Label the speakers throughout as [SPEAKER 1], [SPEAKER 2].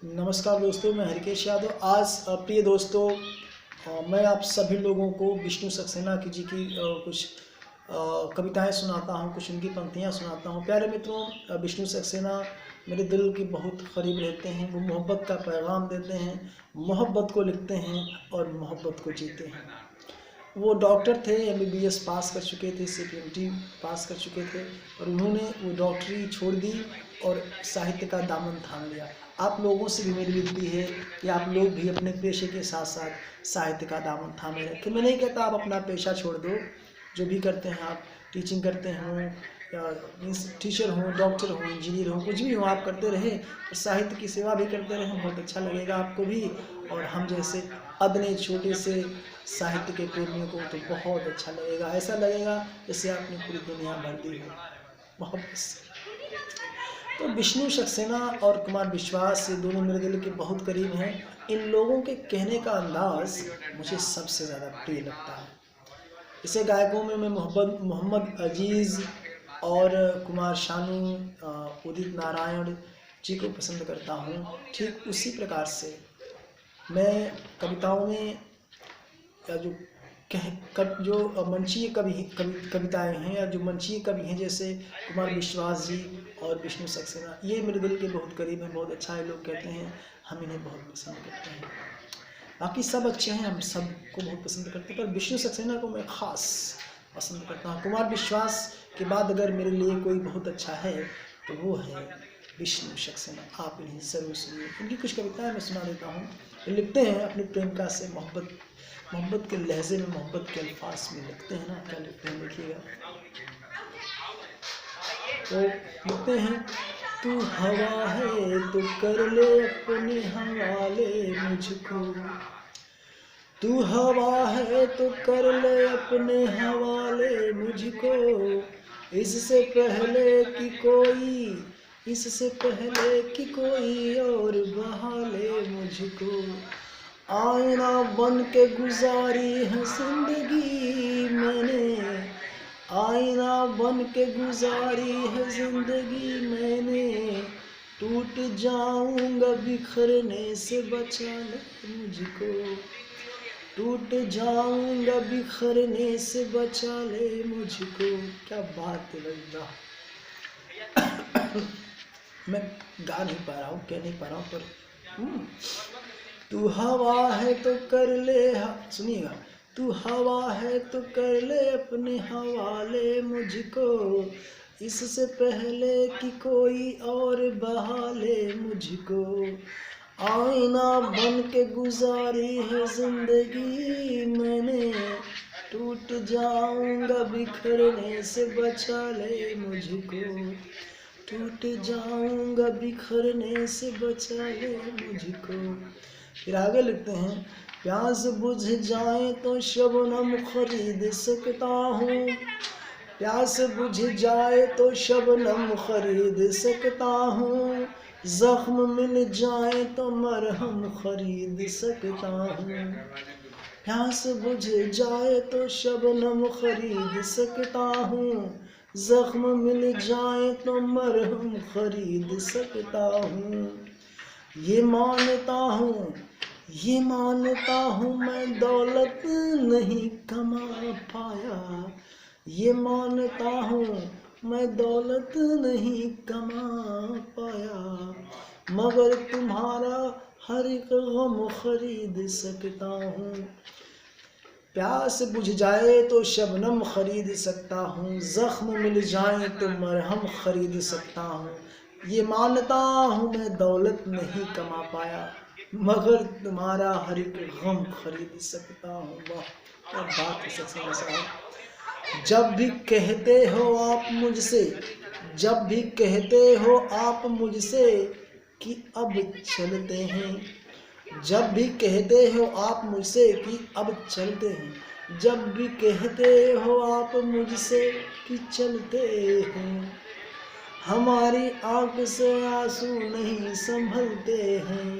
[SPEAKER 1] नमस्कार दोस्तों, मैं हरिकेश यादव। आज प्रिय दोस्तों, मैं आप सभी लोगों को विष्णु सक्सेना जी की कुछ कविताएं सुनाता हूं, कुछ उनकी पंक्तियां सुनाता हूं। प्यारे मित्रों, विष्णु सक्सेना मेरे दिल के बहुत करीब रहते हैं। वो मोहब्बत का पैगाम देते हैं, मोहब्बत को लिखते हैं और मोहब्बत को जीते हैं। वो डॉक्टर थे, MBBS पास कर चुके थे, CPMT पास कर चुके थे, और उन्होंने वो डॉक्टरी छोड़ दी और साहित्य का दामन थाम लिया। आप लोगों से भी मेरी विनती है कि आप लोग भी अपने पेशे के साथ साथ साहित्य का दामन थामे रखें। मैं नहीं कहता आप अपना पेशा छोड़ दो, जो भी करते हैं आप, टीचिंग करते हों या मीन्स टीचर हों, डॉक्टर हों, इंजीनियर हों, कुछ भी हो, आप करते रहें और साहित्य की सेवा भी करते रहें। बहुत अच्छा लगेगा आपको भी, और हम जैसे अदने छोटे से साहित्य के प्रेमियों को तो बहुत अच्छा लगेगा। ऐसा लगेगा जैसे आपने पूरी दुनिया भर दी हो मोहब्बत से। तो विष्णु सक्सेना और कुमार विश्वास, ये दोनों मेरे दिल के बहुत करीब हैं। इन लोगों के कहने का अंदाज मुझे सबसे ज़्यादा प्रिय लगता है। इसे गायकों में मैं मोहम्मद अजीज़ और कुमार शानू, उदित नारायण जी को पसंद करता हूँ। ठीक उसी प्रकार से मैं कविताओं में या जो मंचीय कविताएं हैं या जो मंचीय कवि हैं, जैसे कुमार विश्वास जी और विष्णु सक्सेना, ये मेरे दिल के बहुत करीब हैं। बहुत अच्छा है, लोग कहते हैं, हम इन्हें बहुत पसंद करते हैं। बाकी सब अच्छे हैं, हम सबको बहुत पसंद करते हैं, पर विष्णु सक्सेना को मैं ख़ास पसंद करता हूँ। कुमार विश्वास के बाद अगर मेरे लिए कोई बहुत अच्छा है तो वो है विष्णु सक्सेना। आप इन्हें ज़रूर सुनिए। इनकी कुछ कविताएं मैं सुना देता हूँ। ये लिखते हैं अपनी प्रेमिका से मोहब्बत के लहजे में, मोहब्बत के अल्फाज में लिखते हैं ना। क्या लिखते हैं देखिएगा। तो लिखते हैं, तू हवा है तो कर ले अपने हवाले मुझको, तू हवा है तो कर ले अपने हवाले मुझको, इससे पहले कि कोई और बहा ले मुझको। आईना बन के गुजारी है जिंदगी मैंने, आईना बन के गुजारी है जिंदगी मैंने, टूट जाऊंगा बिखरने से बचा ले मुझको, टूट जाऊंगा बिखरने से बचा ले मुझको। क्या बात है भैया। मैं गा नहीं पा रहा हूँ, कह नहीं पा रहा हूँ, पर तू हवा है तो कर ले, सुनिएगा, तू हवा है तो कर ले अपने हवाले मुझको, इससे पहले कि कोई और बहा ले मुझको। आईना बन के गुजारी है जिंदगी मैंने, टूट जाऊंगा बिखरने से बचा ले मुझको, टूट जाऊंगा बिखरने से बचा ले मुझको। फिर आगे लिखते हैं, प्यास बुझ जाए तो शबनम खरीद सकता हूँ, प्यास बुझ जाए तो शबनम खरीद सकता हूँ, जख्म मिल जाए तो मरहम खरीद सकता हूँ, प्यास बुझ जाए तो शबनम खरीद सकता हूँ, जख्म मिल जाए तो मरहम खरीद सकता हूँ। ये मानता हूँ मैं दौलत नहीं कमा पाया, ये मानता हूँ मैं दौलत नहीं कमा पाया, मगर तुम्हारा हर एक गम खरीद सकता हूँ। प्यास बुझ जाए तो शबनम खरीद सकता हूँ, जख्म मिल जाए तो मरहम खरीद सकता हूँ। ये मानता हूँ मैं दौलत नहीं कमा पाया, मगर तुम्हारा हर एक गम खरीद सकता हूँ। वाह, क्या बात है सक्सेना साहब। जब भी कहते हो आप मुझसे कि अब चलते हैं, जब भी कहते हो आप मुझसे कि अब चलते हैं, जब भी कहते हो आप मुझसे कि चलते हैं, हमारी आंख से आंसू नहीं संभलते हैं।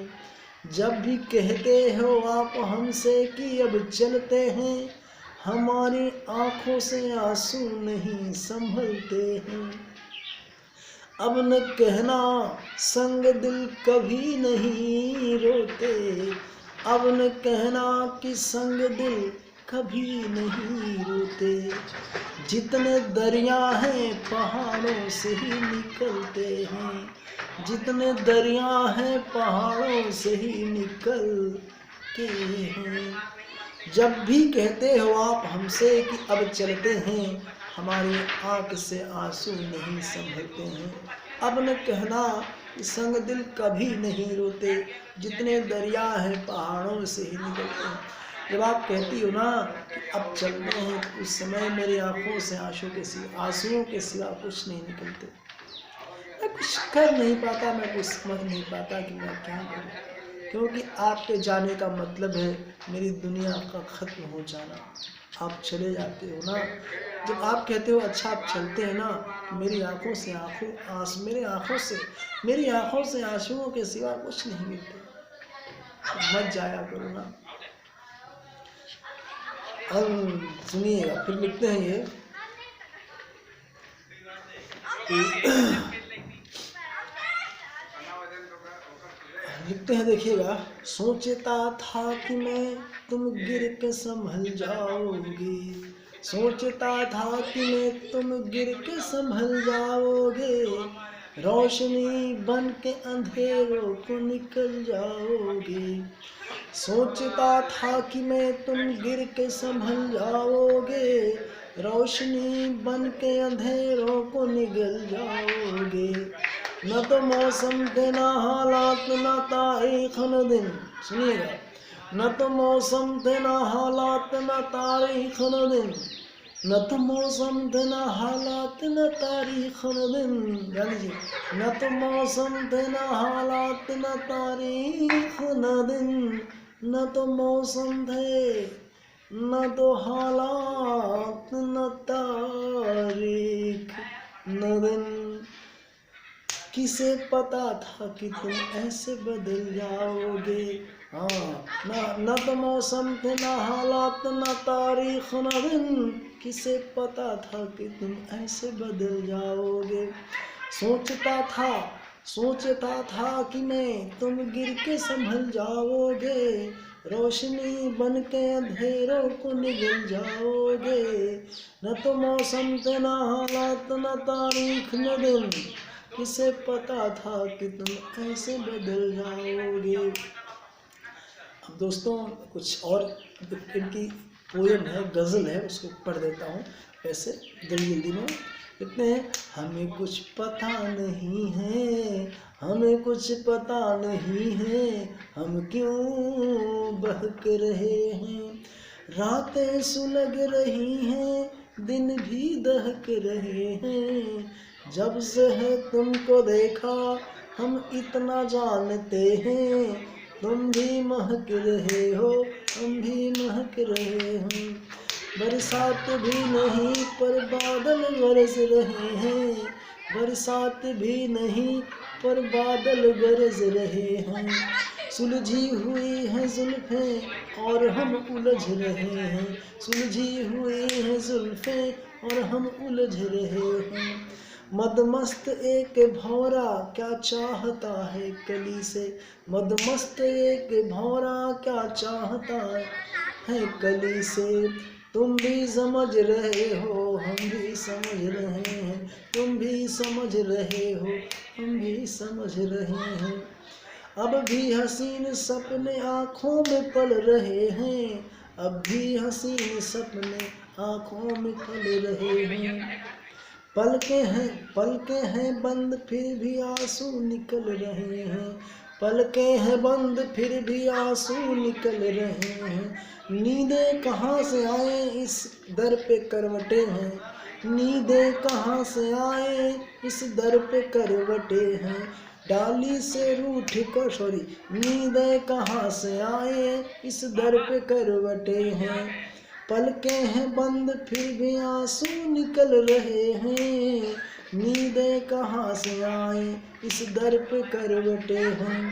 [SPEAKER 1] जब भी कहते हो आप हमसे कि अब चलते हैं, हमारी आंखों से आंसू नहीं संभलते हैं। अब न कहना संग दिल कभी नहीं रोते, अब न कहना कि संग दिल कभी नहीं रोते। जितने दरिया हैं पहाड़ों से ही निकलते हैं, जितने दरिया हैं पहाड़ों से ही निकलते हैं। जब भी कहते हो आप हमसे कि अब चलते हैं, हमारी आँख से आंसू नहीं संभलते हैं। अब न कहना कि संग दिल कभी नहीं रोते, जितने दरिया हैं पहाड़ों से ही निकलते हैं। जब आप कहती हो ना कि अब चलते हैं, तो उस समय मेरी आंखों से आंसुओं के सिवा कुछ नहीं निकलते। मैं कुछ कर नहीं पाता, मैं कुछ समझ नहीं पाता कि मैं क्या करूं, क्योंकि आपके जाने का मतलब है मेरी दुनिया का ख़त्म हो जाना। आप चले जाते हो ना, जब आप कहते हो अच्छा आप चलते हैं ना, मेरी आंखों से आंसुओं के सिवा कुछ नहीं मिलते। तो मत जाया करो ना। अब सुनिएगा, फिर लिखते हैं ये लिखते हैं, देखिएगा। सोचता था कि मैं तुम गिर के संभल जाओगे, सोचता था कि मैं तुम गिर के संभल जाओगे, रोशनी बन के अंधेरों को निकल जाओगे। सोचता था कि मैं तुम गिर के संभल जाओगे, रोशनी बन के अंधेरों को निगल जाओगे। न तो मौसम थे न हालात न तारीख न दिन, सुनिएगा, न तो मौसम थे न हालात न तारीख न दिन, न तो मौसम थे न हालात न तारीख न दिन। ध्यान दीजिए, न तो मौसम थे न हालात न तारीख न दिन, न तो मौसम थे न तो हालात न तारीख न दिन। किसे पता था कि तुम ऐसे बदल जाओगे। हाँ, न तो मौसम थे न हालात न तारीख न दिन, किसे पता था कि तुम ऐसे बदल जाओगे। सोचता था कि मैं तुम गिर के संभल जाओगे, रोशनी बन के अंधेरों को निगल जाओगे। न तो मौसम थे न हालात न तारीख न दिन, किसे पता था कि तुम ऐसे बदल जाओगे। अब दोस्तों कुछ और इनकी पोयम है, गज़ल है, उसको पढ़ देता हूँ ऐसे जल्दी में। लिखते हैं, हमें कुछ पता नहीं है, हमें कुछ पता नहीं है, हम क्यों बहक रहे हैं। रातें सुलग रही हैं, दिन भी दहक रहे हैं, जब से है तुमको देखा हम इतना जानते हैं, तुम भी महक रहे हो हम भी महक रहे हैं। बरसात भी नहीं पर बादल बरस रहे हैं, बरसात भी नहीं पर बादल गरज रहे हैं। सुलझी हुई है जुल्फें और हम उलझ रहे हैं, सुलझी हुई है जुल्फें और हम उलझ रहे हैं। मदमस्त एक भौरा क्या चाहता है कली से, मदमस्त एक भौरा क्या चाहता है कली से। तुम भी समझ रहे हो हम भी समझ रहे हैं, तुम भी समझ रहे हो हम भी समझ रहे हैं। अब भी हसीन सपने आँखों में पल रहे हैं, अब भी हसीन सपने आँखों में पल रहे हैं। पलकें हैं बंद फिर भी आंसू निकल रहे हैं, पलकें हैं बंद फिर भी आंसू निकल रहे हैं। नींदें कहाँ से आए इस दर पे करवटे हैं, नींदें कहाँ से आए इस दर पे करवटे हैं। डाली से रूठ कर नींदें कहाँ से आए इस दर पे करवटे हैं। पलकें हैं बंद फिर भी आंसू निकल रहे हैं, नींदें कहाँ से आए इस दर पे करवटे हैं।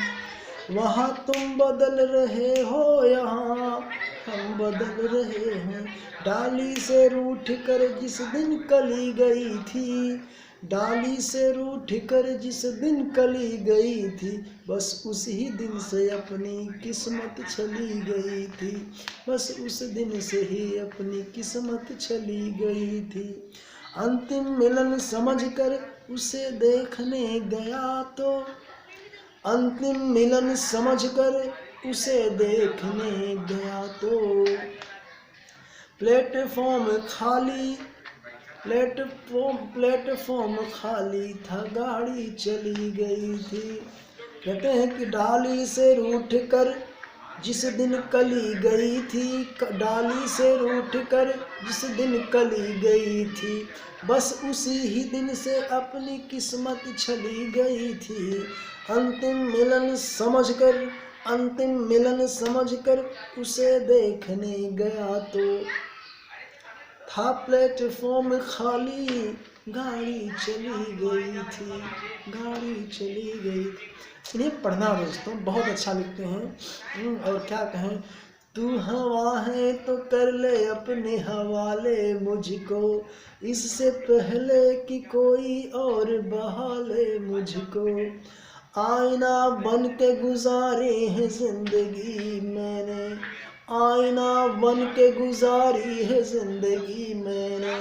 [SPEAKER 1] वहाँ तुम बदल रहे हो यहाँ हम बदल रहे हैं, डाली से रूठ कर जिस दिन कली गई थी, डाली से रूठ कर जिस दिन कली गई थी, बस उसी दिन से अपनी किस्मत चली गई थी, बस उस दिन से ही अपनी किस्मत चली गई थी। अंतिम मिलन समझकर उसे देखने गया तो, अंतिम मिलन समझकर उसे देखने गया तो, प्लेटफॉर्म खाली था, गाड़ी चली गई थी। कहते हैं कि डाली से रूठ कर जिस दिन कली गई थी, डाली से रूठ कर जिस दिन कली गई थी, बस उसी ही दिन से अपनी किस्मत चली गई थी। अंतिम मिलन समझकर उसे देखने गया तो, था प्लेटफॉर्म खाली, गाड़ी चली गई थी, गाड़ी चली गई थी। इन्हें पढ़ना दोस्तों, बहुत अच्छा लिखते हैं। और क्या कहें, तू हवा है तो कर ले अपने हवाले मुझको, इससे पहले कि कोई और बहा ले मुझको। आईना बन के गुजारी है जिंदगी मैंने, आईना बन के गुजारी है जिंदगी मैंने,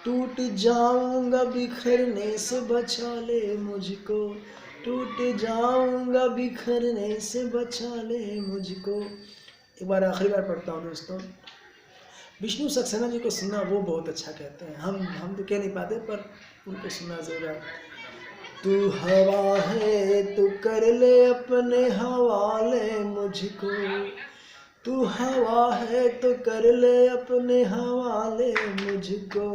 [SPEAKER 1] टूट जाऊंगा बिखरने से बचा ले मुझको, टूट जाऊंगा बिखरने से बचा ले मुझको। एक बार आखिरी बार पढ़ता हूँ दोस्तों। विष्णु सक्सेना जी को सुनना वो बहुत अच्छा कहते हैं, हम तो कह नहीं पाते, पर उनको सुनना जरूर है। तू हवा है तो कर ले अपने हवाले मुझको, तू हवा है तो कर ले अपने हवाले मुझको,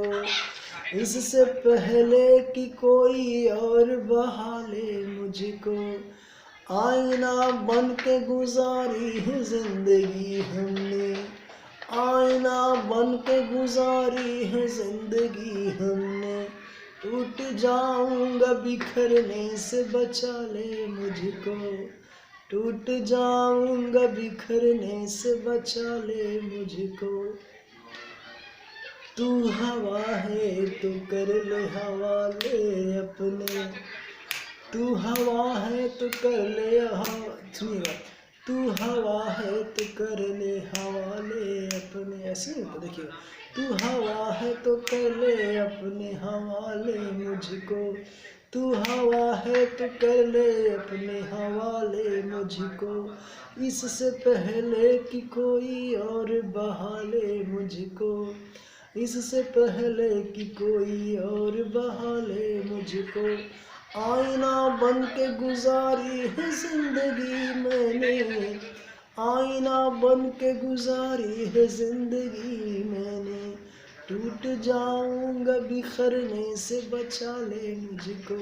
[SPEAKER 1] इससे पहले कि कोई और बहा ले मुझको। आईना बन के गुजारी है जिंदगी हमने, आईना बन के गुजारी है जिंदगी हमने, टूट जाऊंगा बिखरने से बचा ले मुझको, टूट जाऊंगा बिखरने से बचा ले मुझको। तू हवा है तो कर ले हवाले अपने, तू हवा है तो कर ले सुनिएगा, तू हवा है तो कर ले हवाले अपने, ऐसे नहीं होता देखिए, तू हवा है तो कर ले अपने हवाले मुझको, तू हवा है तो कर ले अपने हवाले मुझको, इससे पहले कि कोई और बहा ले मुझको, इससे पहले कि कोई और बहा ले मुझको। आईना बन के गुजारी है जिंदगी मैंने, आईना बन के गुजारी है जिंदगी मैंने, टूट जाऊंगा बिखरने से बचा ले मुझको,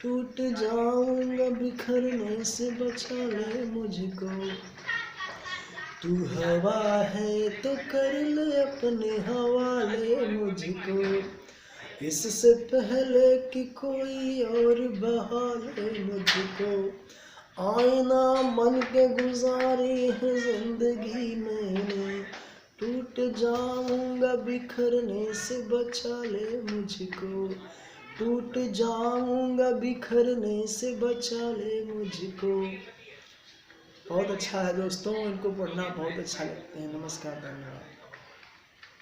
[SPEAKER 1] टूट जाऊंगा बिखरने से बचा ले मुझको। तू हवा है तो कर ले अपने हवाले मुझको, इससे पहले कि कोई और बहा ले मुझको। आईना बन के गुजारी है जिंदगी मैंने, टूट जाऊंगा बिखरने से बचा ले मुझको, टूट जाऊंगा बिखरने से बचा ले मुझको। बहुत अच्छा है दोस्तों, इनको पढ़ना बहुत अच्छा लगते हैं। नमस्कार, धन्यवाद।